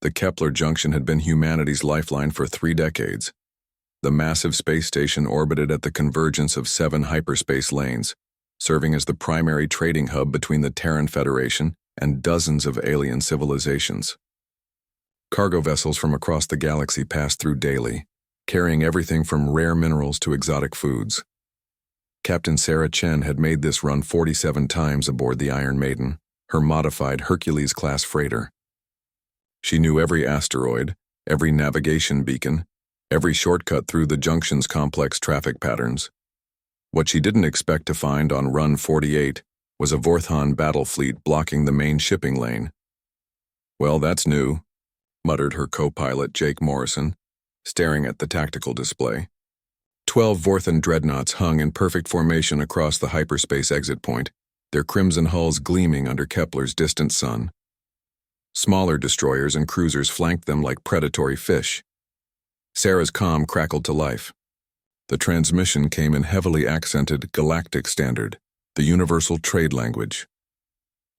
The Kepler junction had been humanity's lifeline for 3 decades. The massive space station orbited at the convergence of 7 hyperspace lanes, serving as the primary trading hub between the Terran Federation and dozens of alien civilizations. Cargo vessels from across the galaxy passed through daily, carrying everything from rare minerals to exotic foods. Captain Sarah Chen had made this run 47 times aboard the Iron Maiden, her modified Hercules-class freighter. She knew every asteroid, every navigation beacon, every shortcut through the junction's complex traffic patterns. What she didn't expect to find on Run 48 was a Vorthon battle fleet blocking the main shipping lane. "Well, that's new," muttered her co-pilot Jake Morrison, staring at the tactical display. 12 Vorthon dreadnoughts hung in perfect formation across the hyperspace exit point, their crimson hulls gleaming under Kepler's distant sun. Smaller destroyers and cruisers flanked them like predatory fish. Sarah's comm crackled to life. The transmission came in heavily accented Galactic Standard, the universal trade language.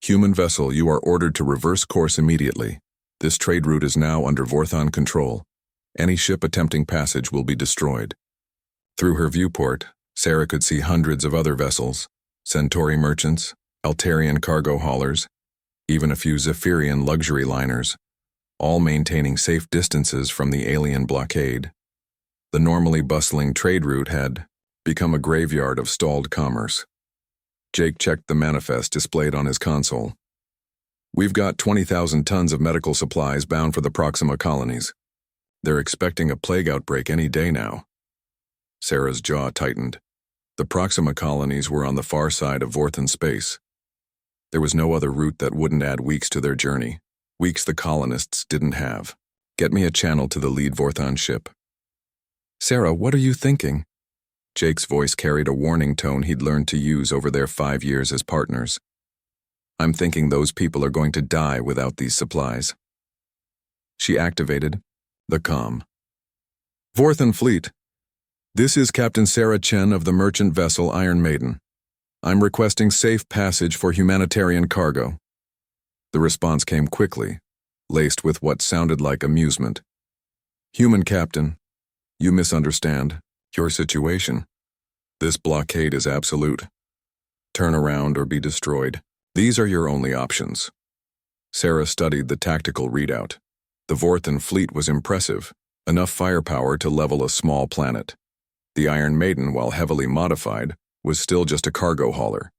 "Human vessel, you are ordered to reverse course immediately. This trade route is now under Vorthon control. Any ship attempting passage will be destroyed." Through her viewport, Sarah could see hundreds of other vessels, Centauri merchants, Altarian cargo haulers, even a few Zephyrian luxury liners, all maintaining safe distances from the alien blockade. The normally bustling trade route had become a graveyard of stalled commerce. Jake checked the manifest displayed on his console. "We've got 20,000 tons of medical supplies bound for the Proxima colonies. They're expecting a plague outbreak any day now." Sarah's jaw tightened. The Proxima colonies were on the far side of Vorthon space. There was no other route that wouldn't add weeks to their journey, weeks the colonists didn't have. "Get me a channel to the lead Vorthon ship." "Sarah, what are you thinking?" Jake's voice carried a warning tone he'd learned to use over their 5 years as partners. "I'm thinking those people are going to die without these supplies." She activated the comm. "Vorthon Fleet. This is Captain Sarah Chen of the merchant vessel Iron Maiden. I'm requesting safe passage for humanitarian cargo." The response came quickly, laced with what sounded like amusement. "Human Captain, you misunderstand your situation. This blockade is absolute. Turn around or be destroyed. These are your only options." Sarah studied the tactical readout. The Vorthon fleet was impressive, enough firepower to level a small planet. The Iron Maiden, while heavily modified, was still just a cargo hauler.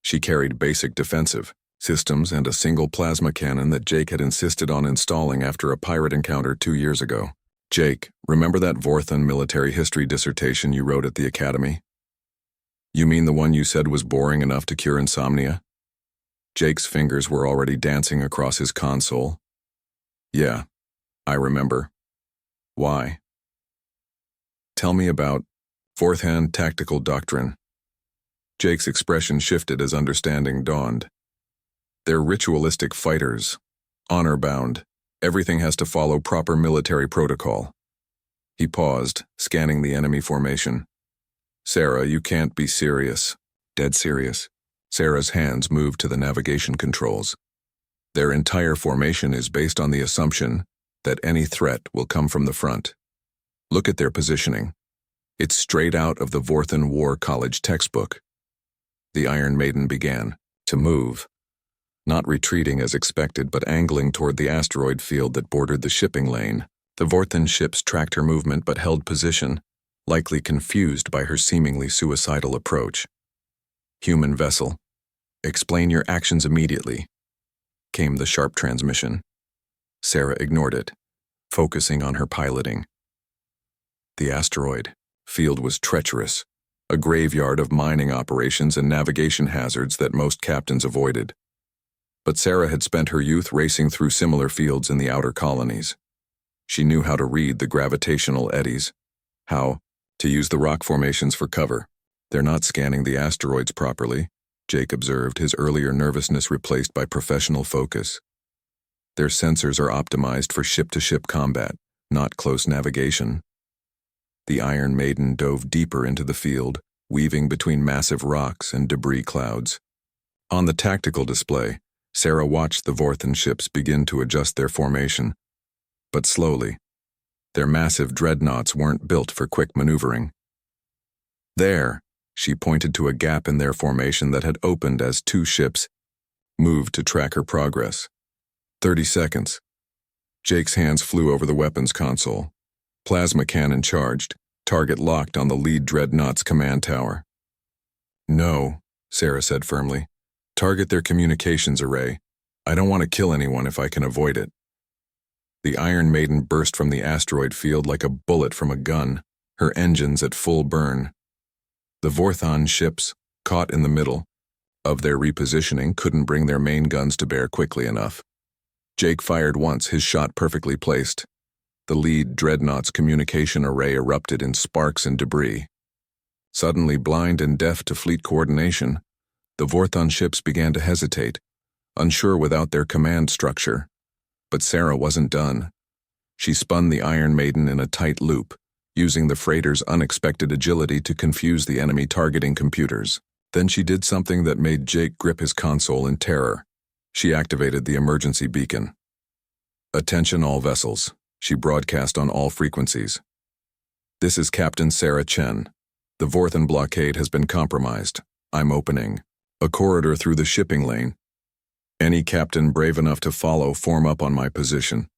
She carried basic defensive systems and a single plasma cannon that Jake had insisted on installing after a pirate encounter 2 years ago. "Jake, remember that Vorthon military history dissertation you wrote at the academy? You mean the one you said was boring enough to cure insomnia?" Jake's fingers were already dancing across his console. "Yeah, I remember. Why?" "Tell me about Vorthon tactical doctrine." Jake's expression shifted as understanding dawned. "They're ritualistic fighters, honor-bound. Everything has to follow proper military protocol." He paused, scanning the enemy formation. "Sarah, you can't be serious." "Dead serious." Sarah's hands moved to the navigation controls. "Their entire formation is based on the assumption that any threat will come from the front. Look at their positioning. It's straight out of the Vorthon War College textbook." The Iron Maiden began to move, not retreating as expected but angling toward the asteroid field that bordered the shipping lane. The Vorthon ships tracked her movement but held position, likely confused by her seemingly suicidal approach. "Human vessel, explain your actions immediately," came the sharp transmission. Sarah ignored it, focusing on her piloting. The asteroid field was treacherous, a graveyard of mining operations and navigation hazards that most captains avoided. But Sarah had spent her youth racing through similar fields in the outer colonies. She knew how to read the gravitational eddies, how to use the rock formations for cover. "They're not scanning the asteroids properly," Jake observed, his earlier nervousness replaced by professional focus. "Their sensors are optimized for ship-to-ship combat, not close navigation." The Iron Maiden dove deeper into the field, weaving between massive rocks and debris clouds. On the tactical display, Sarah watched the Vorthon ships begin to adjust their formation, but slowly. Their massive dreadnoughts weren't built for quick maneuvering. There, she pointed to a gap in their formation that had opened as two ships moved to track her progress. 30 seconds. Jake's hands flew over the weapons console. Plasma cannon charged, target locked on the lead dreadnought's command tower. No, Sarah said firmly. Target their communications array. I don't want to kill anyone if I can avoid it. The Iron Maiden burst from the asteroid field like a bullet from a gun, her engines at full burn. The Vorthon ships, caught in the middle of their repositioning, couldn't bring their main guns to bear quickly enough. Jake fired once, his shot perfectly placed. The lead dreadnought's communication array erupted in sparks and debris. Suddenly blind and deaf to fleet coordination, the Vorthon ships began to hesitate, unsure without their command structure. But Sarah wasn't done. She spun the Iron Maiden in a tight loop, using the freighter's unexpected agility to confuse the enemy targeting computers. Then she did something that made Jake grip his console in terror. She activated the emergency beacon. Attention all vessels, she broadcast on all frequencies. This is Captain Sarah Chen. The Vorthon blockade has been compromised. I'm opening a corridor through the shipping lane. Any captain brave enough to follow, form up on my position.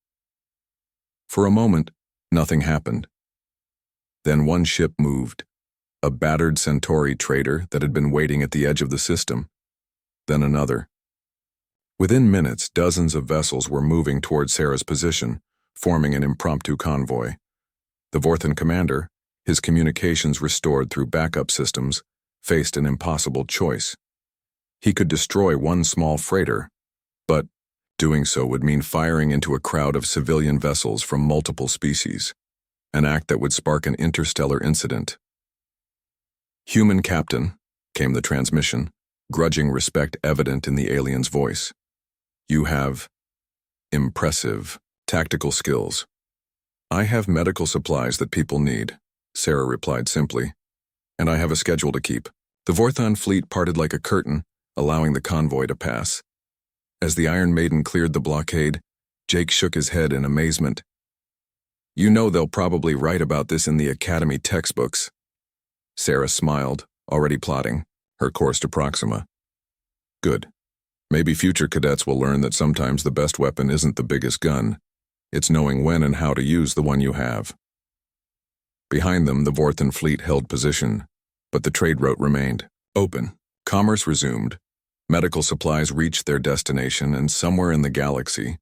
For a moment, nothing happened. Then one ship moved, a battered Centauri trader that had been waiting at the edge of the system. Then another. Within minutes, dozens of vessels were moving toward Sarah's position, forming an impromptu convoy. The Vorthon commander, his communications restored through backup systems, faced an impossible choice. He could destroy one small freighter, but doing so would mean firing into a crowd of civilian vessels from multiple species, an act that would spark an interstellar incident. "Human captain," came the transmission, grudging respect evident in the alien's voice. "You have impressive tactical skills." "I have medical supplies that people need," Sarah replied simply, "and I have a schedule to keep." The Vorthon fleet parted like a curtain, allowing the convoy to pass. As the Iron Maiden cleared the blockade, Jake shook his head in amazement. "You know they'll probably write about this in the Academy textbooks." Sarah smiled, already plotting her course to Proxima. "Good. Maybe future cadets will learn that sometimes the best weapon isn't the biggest gun. It's knowing when and how to use the one you have." Behind them, the Vorthon fleet held position, but the trade route remained open. Commerce resumed. Medical supplies reached their destination, and somewhere in the galaxy,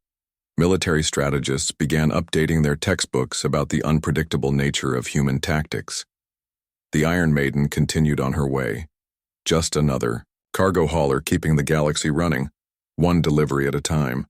military strategists began updating their textbooks about the unpredictable nature of human tactics. The Iron Maiden continued on her way. Just another cargo hauler keeping the galaxy running, one delivery at a time.